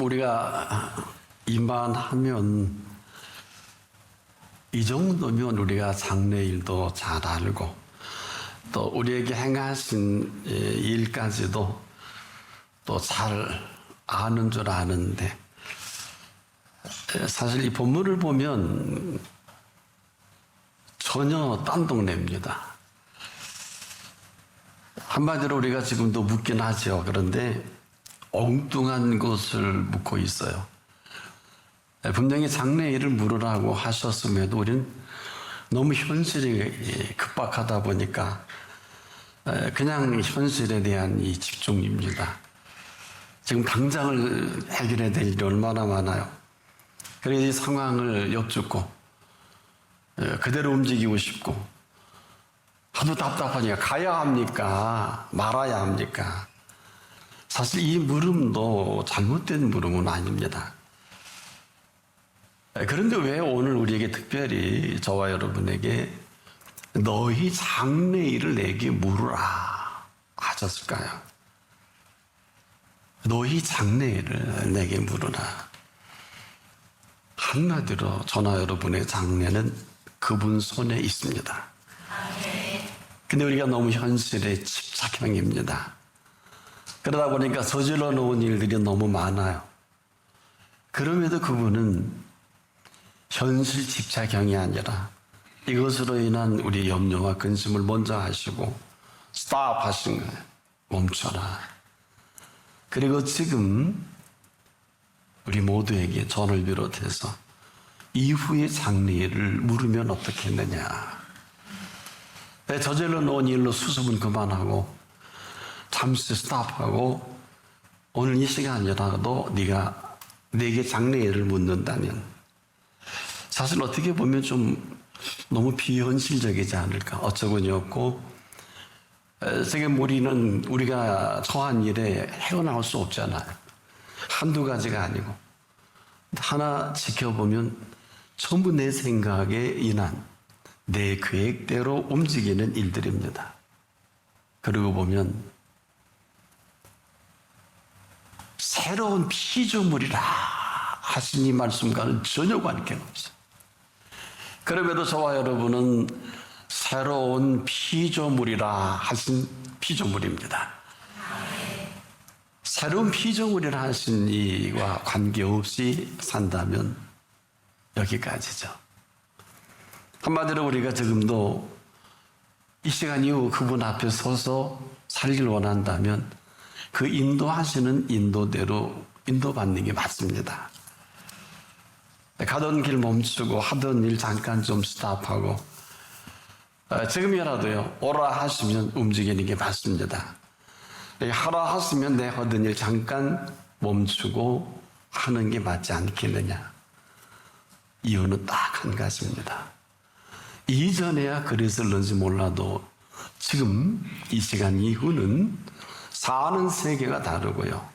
참 우리가 이만하면 이 정도면 우리가 장래일도 잘 알고 또 우리에게 행하신 일까지도 또 잘 아는 줄 아는데 사실 이 본문을 보면 전혀 딴 동네입니다. 한마디로 우리가 지금도 묻긴 하죠. 그런데 엉뚱한 것을 묻고 있어요. 분명히 장래일을 물으라고 하셨음에도 우리는 너무 현실이 급박하다 보니까 그냥 현실에 대한 이 집중입니다. 지금 당장을 해결해야 될 일이 얼마나 많아요. 그래서 이 상황을 엿듣고 그대로 움직이고 싶고 하도 답답하니까 가야 합니까? 말아야 합니까? 사실 이 물음도 잘못된 물음은 아닙니다. 그런데 왜 오늘 우리에게 특별히 저와 여러분에게 너희 장래일을 내게 물으라 하셨을까요? 너희 장래일을 내게 물으라. 한마디로 저나 여러분의 장래는 그분 손에 있습니다. 근데 우리가 너무 현실에 집착형입니다. 그러다 보니까 저질러 놓은 일들이 너무 많아요. 그럼에도 그분은 현실 집착형이 아니라 이것으로 인한 우리 염려와 근심을 먼저 하시고 스탑 하신 거예요. 멈춰라. 그리고 지금 우리 모두에게 저를 비롯해서 이후의 장래를 물으면 어떻겠느냐. 저질러 놓은 일로 수습은 그만하고 잠시 스탑하고 오늘 이 시간이라도 네가 내게 장래를 묻는다면 사실 어떻게 보면 좀 너무 비현실적이지 않을까. 어처구니 없고 지금 우리는 우리가 처한 일에 헤어나올 수 없잖아요. 한두 가지가 아니고 하나 지켜보면 전부 내 생각에 인한 내 계획대로 움직이는 일들입니다. 그러고 보면 새로운 피조물이라 하신 이 말씀과는 전혀 관계가 없어요. 그럼에도 저와 여러분은 새로운 피조물이라 하신 피조물입니다. 새로운 피조물이라 하신 이와 관계없이 산다면 여기까지죠. 한마디로 우리가 지금도 이 시간 이후 그분 앞에 서서 살길 원한다면 그 인도하시는 인도대로 인도받는 게 맞습니다. 가던 길 멈추고 하던 일 잠깐 좀 스탑하고 지금이라도요 오라 하시면 움직이는 게 맞습니다. 하라 하시면 내 하던 일 잠깐 멈추고 하는 게 맞지 않겠느냐. 이유는 딱 한 가지입니다. 이전에야 그랬을는지 몰라도 지금 이 시간 이후는 사는 세계가 다르고요.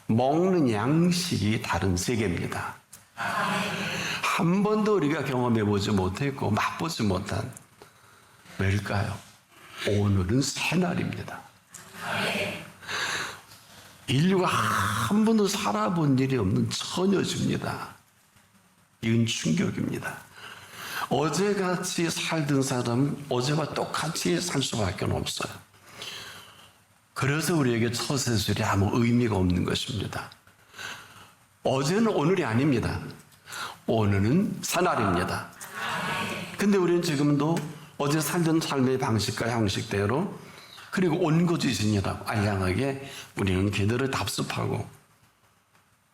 먹는 양식이 다른 세계입니다. 한 번도 우리가 경험해보지 못했고 맛보지 못한 왜일까요? 오늘은 새날입니다. 인류가 한 번도 살아본 일이 없는 처녀집니다. 이건 충격입니다. 어제같이 살던 사람은 어제와 똑같이 살 수밖에 없어요. 그래서 우리에게 처세술이 아무 의미가 없는 것입니다. 어제는 오늘이 아닙니다. 오늘은 새날입니다. 근데 우리는 지금도 어제 살던 삶의 방식과 형식대로 그리고 온고지신이라고 알량하게 우리는 그대로 답습하고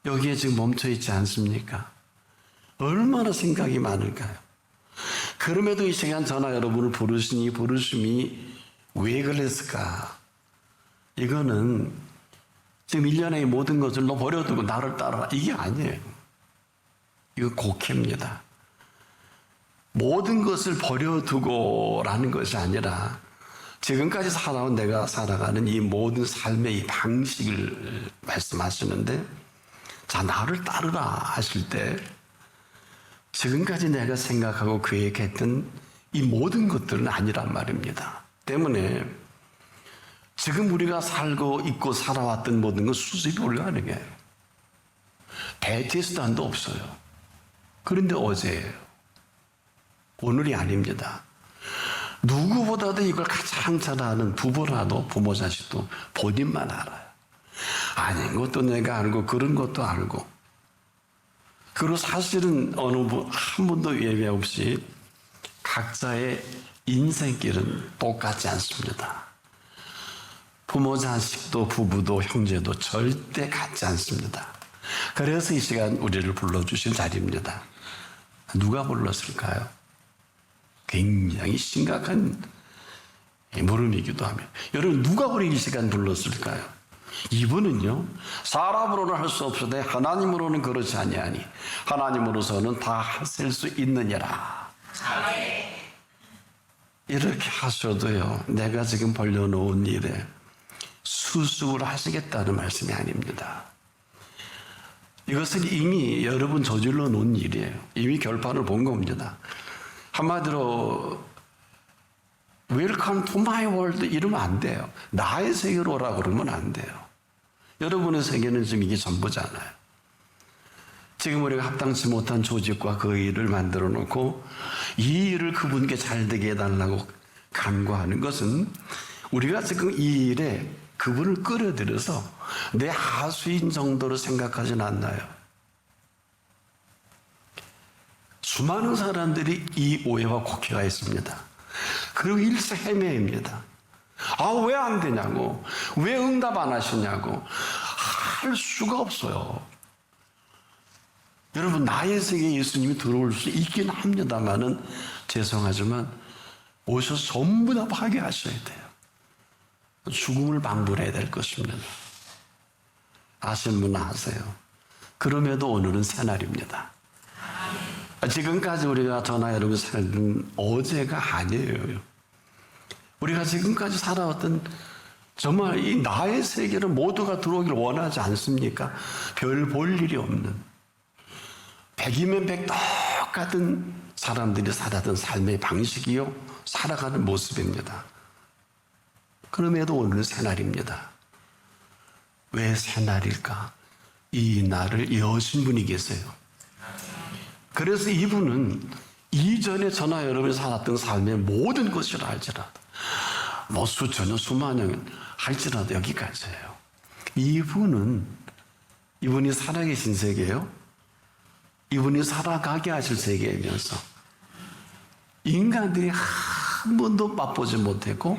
여기에 지금 멈춰 있지 않습니까? 얼마나 생각이 많을까요? 그럼에도 이 시간 저나 여러분을 부르신 이 부르심이 왜 그랬을까? 이거는 지금 1년의 모든 것을 너 버려두고 나를 따라라. 이게 아니에요. 이거 곡해입니다. 모든 것을 버려두고라는 것이 아니라 지금까지 살아온 내가 살아가는 이 모든 삶의 이 방식을 말씀하시는데 자 나를 따르라 하실 때 지금까지 내가 생각하고 계획했던 이 모든 것들은 아니란 말입니다. 때문에 지금 우리가 살고 있고 살아왔던 모든 건 수습이 불가능해요. 베티스단도 없어요. 그런데 어제예요. 오늘이 아닙니다. 누구보다도 이걸 가장 잘 아는 부부라도 부모 자식도 본인만 알아요. 아닌 것도 내가 알고 그런 것도 알고. 그리고 사실은 한 분도 예외 없이 각자의 인생길은 똑같지 않습니다. 부모 자식도 부부도 형제도 절대 같지 않습니다. 그래서 이 시간 우리를 불러주신 자리입니다. 누가 불렀을까요? 굉장히 심각한 물음이기도 하며, 여러분 누가 우리 이 시간 불렀을까요? 이분은요, 사람으로는 할 수 없으되 하나님으로는 그렇지 아니하니 하나님으로서는 다 하실 수 있느니라. 이렇게 하셔도요, 내가 지금 벌려놓은 일에 수습을 하시겠다는 말씀이 아닙니다. 이것은 이미 여러분 저질러 놓은 일이에요. 이미 결판을 본 겁니다. 한마디로 Welcome to my world 이러면 안 돼요. 나의 세계로 오라 그러면 안 돼요. 여러분의 세계는 지금 이게 전부잖아요. 지금 우리가 합당치 못한 조직과 그 일을 만들어 놓고 이 일을 그분께 잘 되게 해달라고 간구하는 것은 우리가 지금 이 일에 그분을 끌어들여서 내 하수인 정도로 생각하진 않나요? 수많은 사람들이 이 오해와 곡해가 있습니다. 그리고 일세 헤매입니다. 왜 안 되냐고, 왜 응답 안 하시냐고 할 수가 없어요. 여러분, 나의 세계에 예수님이 들어올 수 있긴 합니다만은 죄송하지만 오셔서 전부 다 파괴하셔야 돼요. 죽음을 방불해야 될 것입니다. 아시는 분은 아세요. 그럼에도 오늘은 새날입니다. 지금까지 우리가 저나 여러분 살던 어제가 아니에요. 우리가 지금까지 살아왔던 정말 이 나의 세계를 모두가 들어오기를 원하지 않습니까? 별 볼 일이 없는 100이면 100 똑같은 사람들이 살았던 삶의 방식이요, 살아가는 모습입니다. 그럼에도 오늘은 새날입니다. 왜 새날일까? 이 날을 여신 분이 계세요. 그래서 이분은 이전에 저나 여러분이 살았던 삶의 모든 것을 알지라도 수천 년 수만 년 할지라도 여기까지예요. 이분이 살아계신 세계예요. 이분이 살아가게 하실 세계이면서 인간들이 한 번도 맛보지 못했고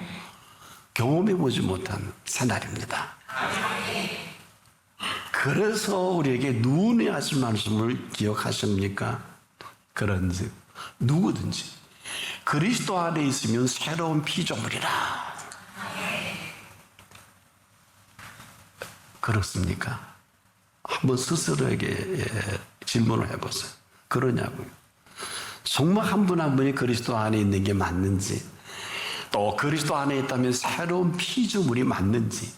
경험해보지 못한 새날입니다. 그래서 우리에게 누구니 하실 말씀을 기억하십니까? 그런즉 누구든지 그리스도 안에 있으면 새로운 피조물이라. 그렇습니까? 한번 스스로에게 질문을 해보세요. 그러냐고요. 정말 한 분 한 분이 그리스도 안에 있는 게 맞는지, 또 그리스도 안에 있다면 새로운 피조물이 맞는지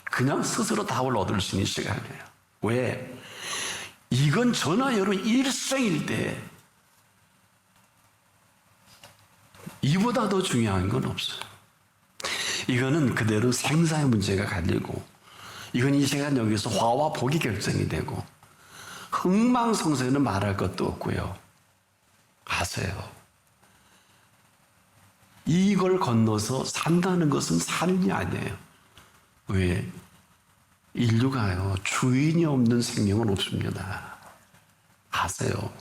그냥 스스로 답을 얻을 수 있는 시간이에요. 왜? 이건 저나 여러분 일생일 때 이보다 더 중요한 건 없어요. 이거는 그대로 생사의 문제가 갈리고, 이건 이 시간 여기서 화와 복이 결정이 되고, 흥망성쇠는 말할 것도 없고요. 아세요? 이걸 건너서 산다는 것은 삶이 아니에요. 왜? 인류가요, 주인이 없는 생명은 없습니다. 아세요?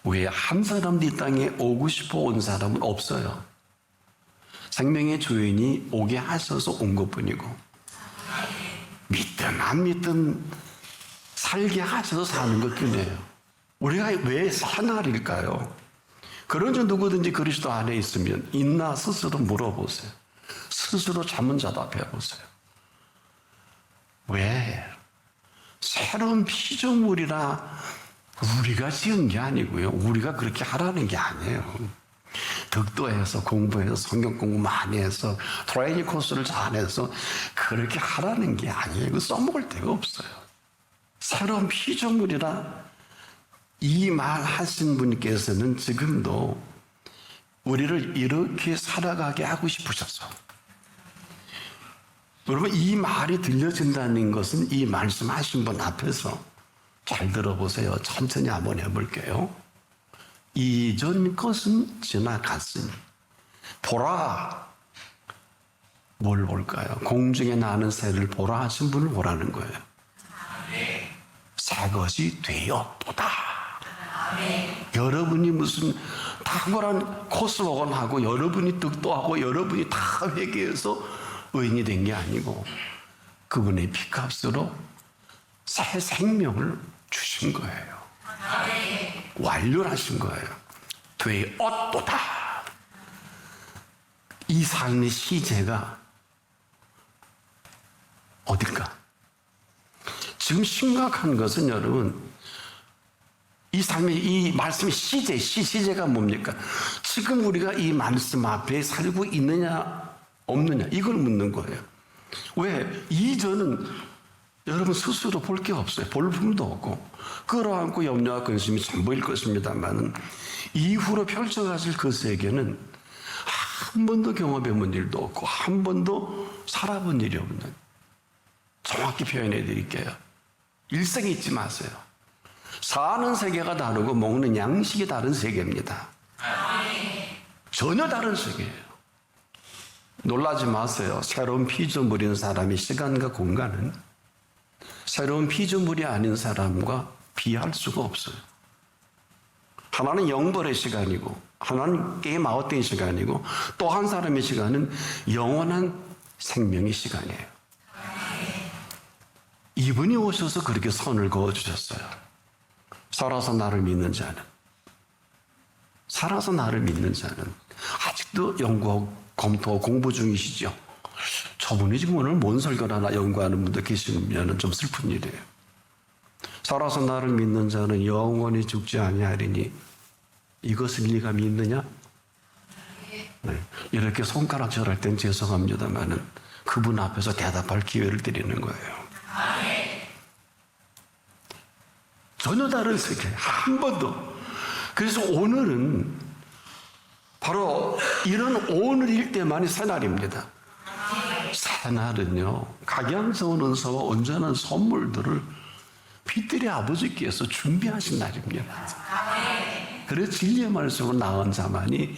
왜? 한 사람도 이 땅에 오고 싶어 온 사람은 없어요. 생명의 주인이 오게 하셔서 온 것뿐이고, 믿든 안 믿든 살게 하셔서 사는 것뿐이에요. 우리가 왜 새날일까요? 그러니 누구든지 그리스도 안에 있으면 있나 스스로 물어보세요. 스스로 자문자답해 보세요. 왜? 새로운 피조물이라 우리가 지은 게 아니고요. 우리가 그렇게 하라는 게 아니에요. 덕도해서 공부해서 성경 공부 많이 해서 트레이닝 코스를 잘해서 그렇게 하라는 게 아니에요. 이거 써먹을 데가 없어요. 새로운 피조물이라 이 말 하신 분께서는 지금도 우리를 이렇게 살아가게 하고 싶으셔서, 여러분 이 말이 들려진다는 것은 이 말씀하신 분 앞에서 잘 들어보세요. 천천히 한번 해볼게요. 이전 것은 지나갔으니 보라. 뭘 볼까요? 공중에 나는 새를 보라 하신 분을 보라는 거예요. 새 것이 되었도다. 여러분이 무슨 탁월한 코스로건하고 여러분이 득도하고 여러분이 다 회개해서 의인이 된 게 아니고 그분의 피값으로 새 생명을 주신 거예요. 완료하신 거예요. 되었도다. 이 삶의 시제가 어딜까? 지금 심각한 것은 여러분, 이 삶의 이 말씀의 시제가 뭡니까? 지금 우리가 이 말씀 앞에 살고 있느냐 없느냐 이걸 묻는 거예요. 왜? 이전은 여러분 스스로 볼 게 없어요. 볼품도 없고 끌어안고 염려와 근심이 전부일 것입니다만 이후로 펼쳐가실 그 세계는 한 번도 경험해 본 일도 없고 한 번도 살아본 일이 없는, 정확히 표현해 드릴게요. 일생에 잊지 마세요. 사는 세계가 다르고 먹는 양식이 다른 세계입니다. 전혀 다른 세계예요. 놀라지 마세요. 새로운 피조물인 사람의 시간과 공간은 새로운 피조물이 아닌 사람과 비할 수가 없어요. 하나는 영벌의 시간이고 하나는 게임 아웃된 시간이고 또 한 사람의 시간은 영원한 생명의 시간이에요. 이분이 오셔서 그렇게 선을 그어주셨어요. 살아서 나를 믿는 자는 아직도 연구하고 검토하고 공부 중이시죠. 저분이 지금 오늘 뭔 설교를 하나 연구하는 분도 계시면 좀 슬픈 일이에요. 살아서 나를 믿는 자는 영원히 죽지 아니하리니 이것을 네가 믿느냐? 네. 이렇게 손가락질할 땐 죄송합니다만은 그분 앞에서 대답할 기회를 드리는 거예요. 전혀 다른 세계, 한 번도. 그래서 오늘은 바로 이런 오늘일 때만이 새날입니다. 새날은요, 각양스러운 은사와 온전한 선물들을 빛들의 아버지께서 준비하신 날입니다. 그래서 진리의 말씀으로 나온 자만이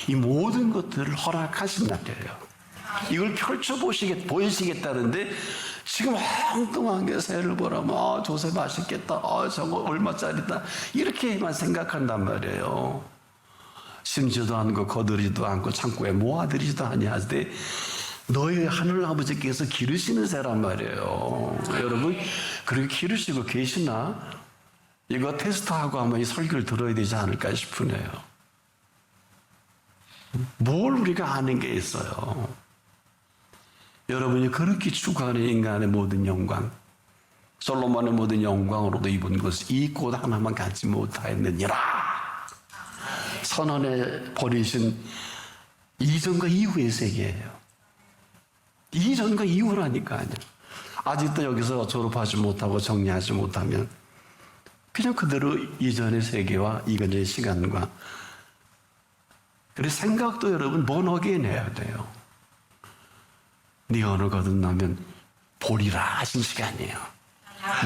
이 모든 것들을 허락하신 날이에요. 이걸 보이시겠다는데 지금 엉뚱하게 새를 보라면 저새 맛있겠다, 저거 얼마짜리다 이렇게만 생각한단 말이에요. 심지도 않고 거두리도 않고 창고에 모아들이지도 아니하되 너희 하늘 아버지께서 기르시는 새란 말이에요. 여러분 그렇게 기르시고 계시나? 이거 테스트하고 한번 이 설교를 들어야 되지 않을까 싶으네요. 뭘 우리가 아는 게 있어요? 여러분이 그렇게 추구하는 인간의 모든 영광, 솔로몬의 모든 영광으로도 입은 것을 이 꽃 하나만 갖지 못하였느니라. 선언해 버리신 이전과 이후의 세계예요. 이전과 이후라니까요. 아직도 여기서 졸업하지 못하고 정리하지 못하면 그냥 그대로 이전의 세계와 이전의 시간과 그래서 생각도 여러분 번호게 내야 돼요. 네 언어 거듭나면 보리라 하신 시간이에요.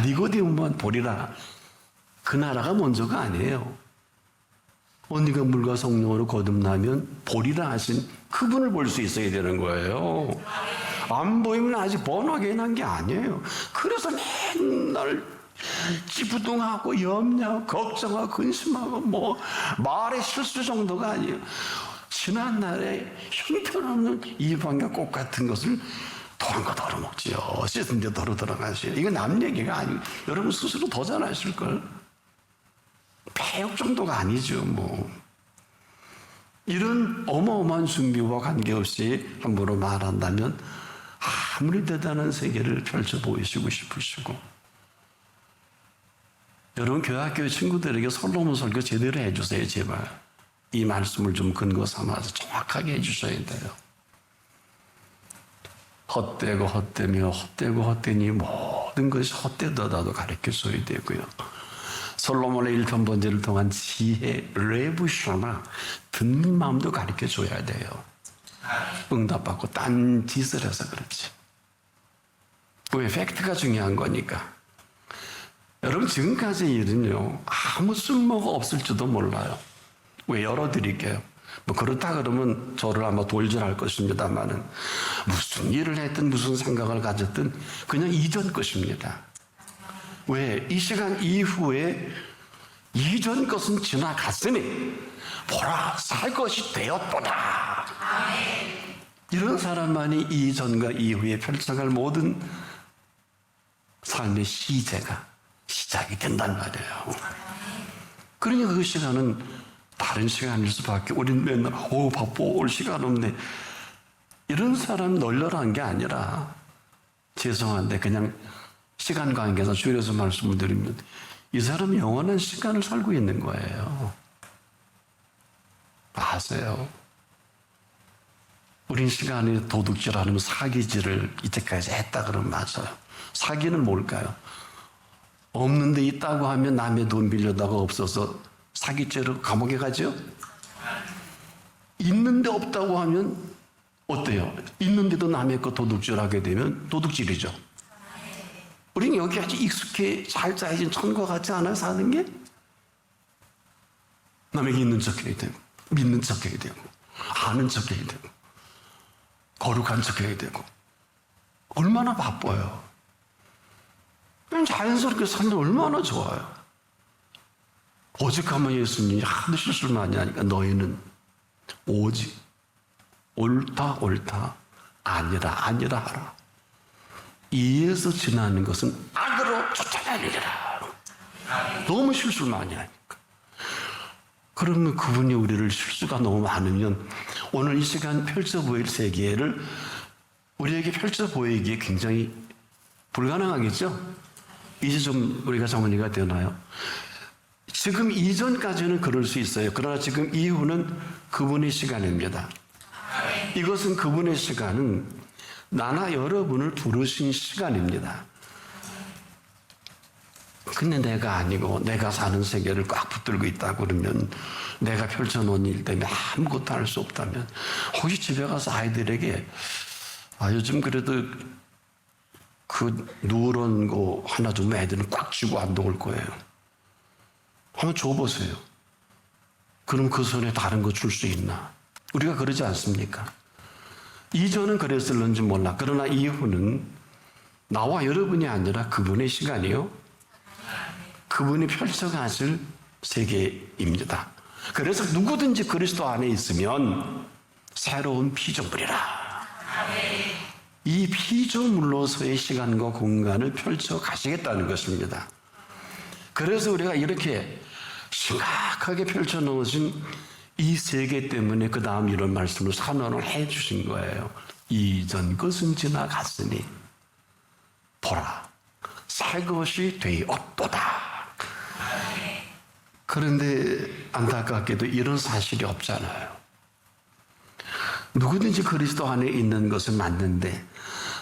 니고디움만 보리라. 그 나라가 먼저가 아니에요. 언니가 물과 성령으로 거듭나면 보리라 하신 그분을 볼 수 있어야 되는 거예요. 안 보이면 아직 번호게 난 게 아니에요. 그래서 맨날 찌부둥하고 염려하고 걱정하고 근심하고 뭐 말의 실수 정도가 아니에요. 지난날에 형편없는 이방의 꽃 같은 것을 토한 거 덜어먹지요. 씻은 데 덜어 들어가시요. 이거 남 얘기가 아니고 여러분 스스로 더 잘 아실걸. 배역 정도가 아니죠. 뭐 이런 어마어마한 준비와 관계없이 함부로 말한다면 아무리 대단한 세계를 펼쳐 보이시고 싶으시고 여러분 교회학교의 친구들에게 솔로몬 설교 제대로 해주세요. 제발. 이 말씀을 좀 근거 삼아서 정확하게 해주셔야 돼요. 헛되고 헛되며 헛되고 헛되니 모든 것이 헛되다도 가르쳐줘야 되고요. 솔로몬의 1편 번제를 통한 지혜, 레부셔나 듣는 마음도 가르쳐줘야 돼요. 응답받고 딴 짓을 해서 그렇지. 왜 팩트가 중요한 거니까. 여러분, 지금까지 일은요, 아무 쓸모가 없을지도 몰라요. 왜 열어드릴게요. 뭐 그렇다 그러면 저를 아마 돌질할 것입니다만은, 무슨 일을 했든 무슨 생각을 가졌든 그냥 이전 것입니다. 왜? 이 시간 이후에 이전 것은 지나갔으니 보라, 새 것이 되었도다. 이런 사람만이 이전과 이후에 펼쳐갈 모든 삶의 시제가 시작이 된단 말이에요. 그러니까 그 시간은 다른 시간일 수밖에. 우린 맨날 바빠, 올 시간 없네, 이런 사람 널널한 게 아니라, 죄송한데 그냥 시간 관계에서 줄여서 말씀을 드리면, 이 사람은 영원한 시간을 살고 있는 거예요. 아세요? 우린 시간에 도둑질하는 사기질을 이때까지 했다 그러면 맞아요. 사기는 뭘까요? 없는데 있다고 하면 남의 돈 빌려다가 없어서 사기죄로 감옥에 가죠? 있는데 없다고 하면 어때요? 있는데도 남의 거 도둑질하게 되면 도둑질이죠. 우리는 여기 아주 익숙해 잘 짜여진 천과 같지 않아요? 사는 게? 남에게 있는 척 해야 되고, 믿는 척 해야 되고, 아는 척 해야 되고, 거룩한 척 해야 되고, 얼마나 바빠요. 그냥 자연스럽게 살면 얼마나 좋아요. 오직하면 예수님이 하도 실수를 많이 하니까, 너희는 오직 옳다 아니라 하라. 이에서 지나는 것은 악으로 쫓아내리라. 너무 실수를 많이 하니까. 그러면 그분이 우리를 실수가 너무 많으면 오늘 이 시간 펼쳐 보일 세계를 우리에게 펼쳐 보이기에 굉장히 불가능하겠죠? 이제 좀 우리가 정리가 되나요? 지금 이전까지는 그럴 수 있어요. 그러나 지금 이후는 그분의 시간입니다. 이것은 그분의 시간은 나나 여러분을 부르신 시간입니다. 근데 내가 아니고 내가 사는 세계를 꽉 붙들고 있다고 그러면, 내가 펼쳐놓은 일 때문에 아무것도 할 수 없다면, 혹시 집에 가서 아이들에게 요즘 그래도 그 누런 거 하나 주면 애들은 꽉 쥐고 안 놓을 거예요. 한번 줘보세요. 그럼 그 손에 다른 거 줄 수 있나? 우리가 그러지 않습니까? 이전은 그랬을는지 몰라. 그러나 이후는 나와 여러분이 아니라 그분의 시간이요, 그분이 펼쳐가실 세계입니다. 그래서 누구든지 그리스도 안에 있으면 새로운 피조물이라. 이 피조물로서의 시간과 공간을 펼쳐 가시겠다는 것입니다. 그래서 우리가 이렇게 심각하게 펼쳐 놓으신 이 세계 때문에 그 다음 이런 말씀을 선언을 해 주신 거예요. 이전 것은 지나갔으니 보라, 새 것이 되었도다. 그런데 안타깝게도 이런 사실이 없잖아요. 누구든지 그리스도 안에 있는 것은 맞는데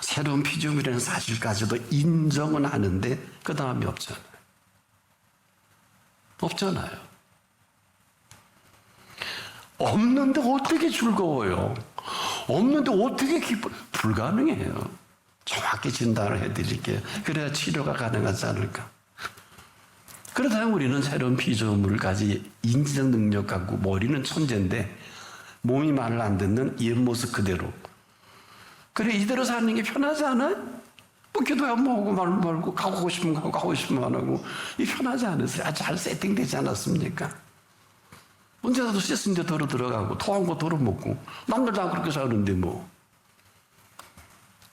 새로운 피조물이라는 사실까지도 인정은 하는데 그 다음이 없잖아요. 없잖아요. 없는데 어떻게 즐거워요? 없는데 어떻게 기뻐? 불가능해요. 정확히 진단을 해드릴게요. 그래야 치료가 가능하지 않을까? 그렇다면 우리는 새로운 피조물을 가지 인지적 능력 갖고, 머리는 천재인데 몸이 말을 안 듣는 옛 모습 그대로. 그래, 이대로 사는 게 편하지 않아요? 뭐 기도해 뭐 하고 말 말고, 가고 싶으면 가고 가고 싶으면 안 하고, 이 편하지 않으세요? 잘 세팅되지 않았습니까? 언제라도 씻은 데 도로 들어가고, 토한 거 도로 먹고, 남들 다 그렇게 사는데 뭐.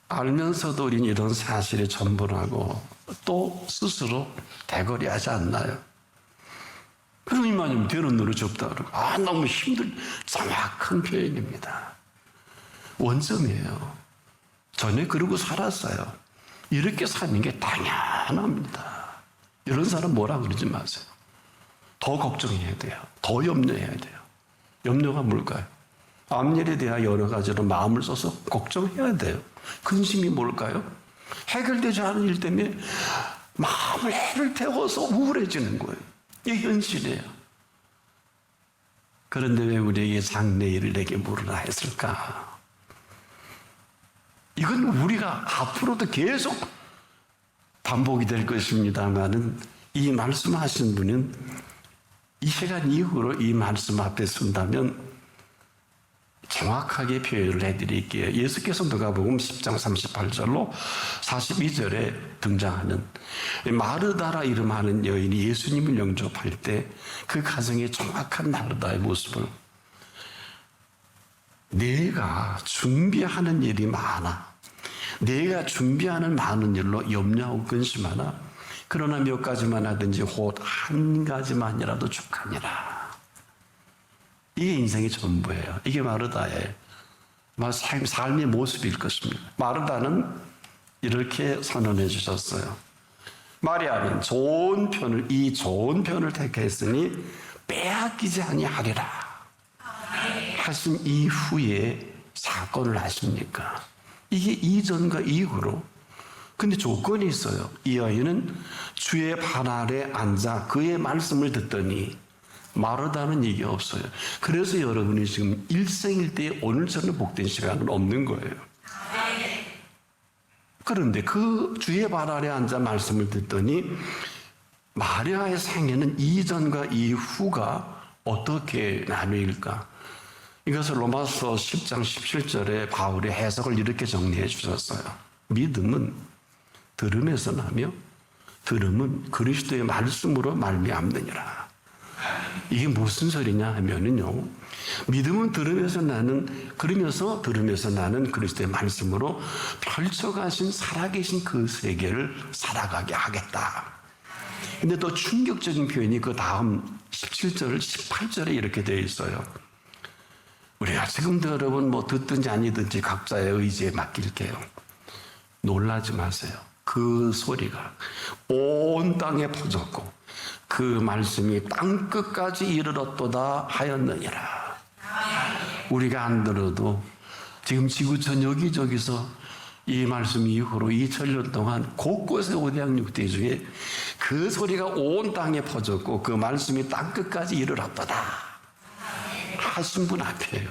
알면서도 우리는 이런 사실에 전분하고 또 스스로 대거리하지 않나요? 그럼 이만하면 되는 노릇 없다 그러고, 너무 정확한 표현입니다. 원점이에요. 전에 그러고 살았어요. 이렇게 사는 게 당연합니다. 이런 사람 뭐라 그러지 마세요. 더 걱정해야 돼요. 더 염려해야 돼요. 염려가 뭘까요? 앞일에 대한 여러 가지로 마음을 써서 걱정해야 돼요. 근심이 뭘까요? 해결되지 않은 일 때문에 마음을 해를 태워서 우울해지는 거예요. 이게 현실이에요. 그런데 왜 우리에게 장래일을 내게 물으라 했을까? 이건 우리가 앞으로도 계속 반복이 될 것입니다만은 이 말씀하신 분은 이 시간 이후로 이 말씀 앞에 쓴다면 정확하게 표현을 해드릴게요. 예수께서 누가복음 10장 38절로 42절에 등장하는 마르다라 이름하는 여인이 예수님을 영접할 때 그 가정의 정확한 마르다의 모습을, 내가 준비하는 일이 많아, 내가 준비하는 많은 일로 염려하고 근심하나 그러나 몇 가지만 하든지 곧 한 가지만이라도 족하니라. 이게 인생의 전부예요. 이게 마르다의 삶의 모습일 것입니다. 마르다는 이렇게 선언해 주셨어요. 마리아는 이 좋은 편을 택했으니 빼앗기지 아니하리라 하신 이후에 사건을 아십니까? 이게 이전과 이후로. 근데 조건이 있어요. 이 여인은 주의 발 아래 앉아 그의 말씀을 듣더니 마르다는 얘기 없어요. 그래서 여러분이 지금 일생일대에 오늘처럼 복된 시간은 없는 거예요. 그런데 그 주의 발 아래 앉아 말씀을 듣더니 마리아의 생애는 이전과 이후가 어떻게 나누일까? 이것을 로마서 10장 17절에 바울의 해석을 이렇게 정리해 주셨어요. 믿음은 들음에서 나며 들음은 그리스도의 말씀으로 말미암느니라. 이게 무슨 소리냐 하면은요, 믿음은 들으면서 나는 그리스도의 말씀으로 펼쳐가신 살아계신 그 세계를 살아가게 하겠다. 근데 또 충격적인 표현이 그 다음 17절, 18절에 이렇게 되어 있어요. 우리가 지금도 여러분 듣든지 아니든지 각자의 의지에 맡길게요. 놀라지 마세요. 그 소리가 온 땅에 퍼졌고 그 말씀이 땅끝까지 이르렀도다 하였느니라. 우리가 안 들어도 지금 지구촌 여기저기서 이 말씀 이후로 2000년 동안 곳곳에 오대양육대 중에 그 소리가 온 땅에 퍼졌고 그 말씀이 땅끝까지 이르렀도다 하신 분 앞이에요.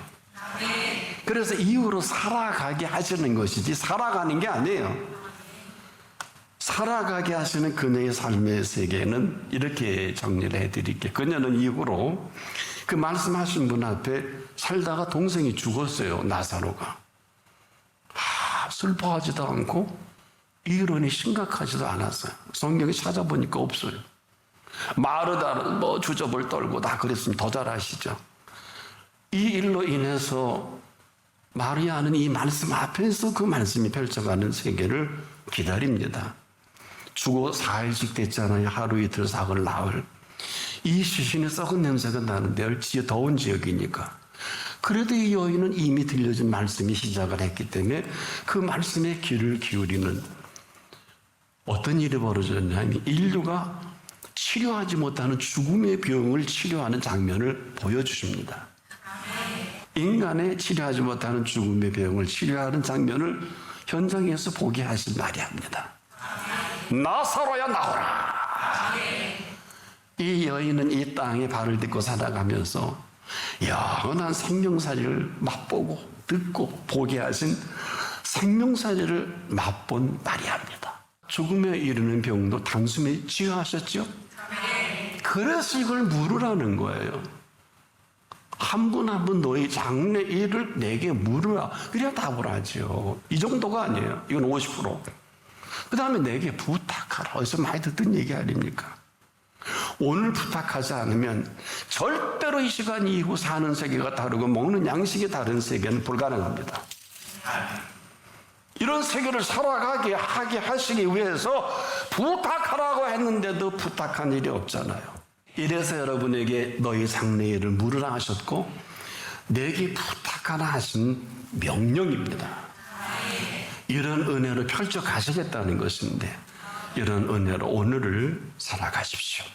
그래서 이후로 살아가게 하시는 것이지 살아가는 게 아니에요. 살아가게 하시는 그녀의 삶의 세계는 이렇게 정리를 해드릴게요. 그녀는 이후로 그 말씀하신 분 앞에 살다가 동생이 죽었어요. 나사로가. 슬퍼하지도 않고 이론이 심각하지도 않았어요. 성경에 찾아보니까 없어요. 마르다는 주접을 떨고 다 그랬으면 더 잘 아시죠. 이 일로 인해서 마리아는 이 말씀 앞에서 그 말씀이 펼쳐가는 세계를 기다립니다. 죽어 4일씩 됐잖아요. 하루 이틀 사흘 나흘. 이 시신에 썩은 냄새가 나는데 더운 지역이니까. 그래도 이 여인은 이미 들려진 말씀이 시작을 했기 때문에 그 말씀에 귀를 기울이는 어떤 일이 벌어졌냐면 인류가 치료하지 못하는 죽음의 병을 치료하는 장면을 보여주십니다. 인간의 치료하지 못하는 죽음의 병을 치료하는 장면을 현장에서 보게 하신 마리아입니다. 나사로야 나오라. 이 여인은 이 땅에 발을 딛고 살아가면서 영원한 생명사리를 맛보고 듣고 보게 하신 생명사리를 맛본 마리아입니다. 죽음에 이르는 병도 단숨에 치유하셨죠? 그래서 이걸 물으라는 거예요. 한 분 한 분 너희 장래 일을 내게 물으라. 그래야 답을 하죠. 이 정도가 아니에요. 이건 50%. 그 다음에 내게 부탁하라. 어디서 많이 듣던 얘기 아닙니까? 오늘 부탁하지 않으면 절대로 이 시간 이후 사는 세계가 다르고 먹는 양식이 다른 세계는 불가능합니다. 이런 세계를 살아가게 하게 하시기 위해서 부탁하라고 했는데도 부탁한 일이 없잖아요. 이래서 여러분에게 너희 장래일을 물으라 하셨고 내게 부탁하라 하신 명령입니다. 이런 은혜로 펼쳐 가시겠다는 것인데 이런 은혜로 오늘을 살아가십시오.